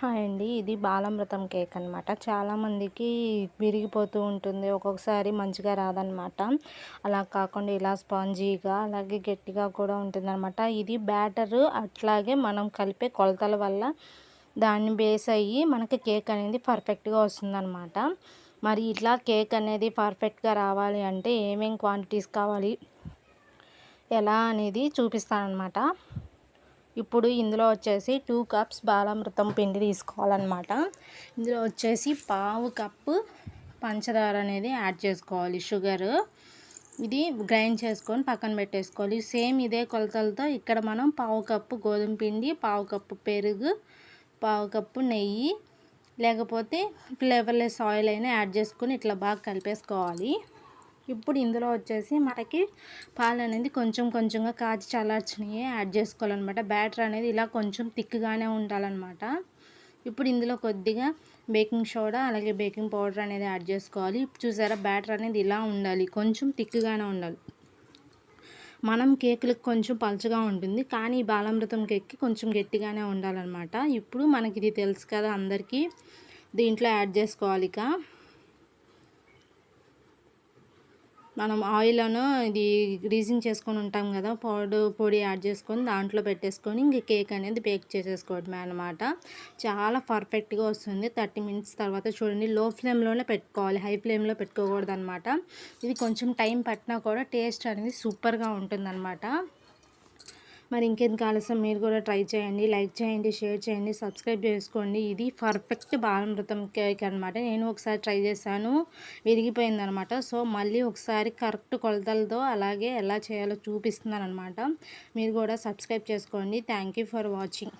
Hi అండి. ఇది Balamrutham cake అనమాట. చాలామందికి విరిగిపోతూ ఉంటుంది. ఒక్కొక్కసారి మంచిగా రాదనమాట. అలా కాకుండా ఇలా స్పాంజీగా అలాగే గట్టిగా కూడా ఉంటుందనమాట. ఇది బ్యాటరు అట్లాగే మనం కలిపే కొలతల వల్ల దాన్ని బేస్ అయ్యి మనకి కేక్ అనేది పర్ఫెక్ట్‌గా వస్తుందనమాట. మరి ఇట్లా కేక్ అనేది పర్ఫెక్ట్‌గా రావాలి అంటే ఏమేం క్వాంటిటీస్ కావాలి, ఎలా అనేది చూపిస్తాననమాట. ఇప్పుడు ఇందులో వచ్చేసి 2 కప్స్ బాలామృతం పిండి తీసుకోవాలన్నమాట. ఇందులో వచ్చేసి పావు కప్పు పంచదార అనేది యాడ్ చేసుకోవాలి, షుగరు. ఇది గ్రైండ్ చేసుకొని పక్కన పెట్టేసుకోవాలి. సేమ్ ఇదే కొలతలతో ఇక్కడ మనం పావు కప్పు గోధుమ పిండి, పావు కప్పు పెరుగు, పావు కప్పు నెయ్యి, లేకపోతే ఫ్లేవర్లెస్ ఆయిల్ అయినా యాడ్ చేసుకొని ఇట్లా బాగా కలిపేసుకోవాలి. ఇప్పుడు ఇందులో వచ్చేసి మనకి పాలు అనేది కొంచెం కొంచెంగా కాచి చల్లార్చినవి యాడ్ చేసుకోవాలన్నమాట. బ్యాటర్ అనేది ఇలా కొంచెం థిక్గానే ఉండాలన్నమాట. ఇప్పుడు ఇందులో కొద్దిగా బేకింగ్ సోడా అలాగే బేకింగ్ పౌడర్ అనేది యాడ్ చేసుకోవాలి. చూసారా, బ్యాటర్ అనేది ఇలా ఉండాలి, కొంచెం థిక్గానే ఉండాలి. మనం కేకులకు కొంచెం పలుచగా ఉంటుంది, కానీ బాలామృతం కేక్కి కొంచెం గట్టిగానే ఉండాలన్నమాట. ఇప్పుడు మనకి ఇది తెలుసు కదా అందరికీ, దీంట్లో యాడ్ చేసుకోవాలి. ఇక మనం ఆయిల్ను ఇది గ్రీజింగ్ చేసుకొని ఉంటాం కదా, పొడి యాడ్ చేసుకొని దాంట్లో పెట్టేసుకొని ఇంక కేక్ అనేది బేక్ చేసేసుకోవడమే అనమాట. చాలా పర్ఫెక్ట్గా వస్తుంది. 30 మినిట్స్ తర్వాత చూడండి, లో ఫ్లేమ్లోనే పెట్టుకోవాలి, హై ఫ్లేమ్లో పెట్టుకోకూడదు అనమాట. ఇది కొంచెం టైం పట్టినా కూడా టేస్ట్ అనేది సూపర్గా ఉంటుందన్నమాట. మరి ఇంకెందుకు ఆలస్యం, మీరు కూడా ట్రై చేయండి. లైక్ చేయండి, షేర్ చేయండి, సబ్స్క్రైబ్ చేసుకోండి. ఇది పర్ఫెక్ట్ బాలామృతం కేక్ అనమాట. నేను ఒకసారి ట్రై చేశాను, విరిగిపోయిందనమాట. సో మళ్ళీ ఒకసారి కరెక్ట్ కొలతలతో అలాగే ఎలా చేయాలో చూపిస్తున్నాను అనమాట. మీరు కూడా సబ్స్క్రైబ్ చేసుకోండి. Thank you for watching.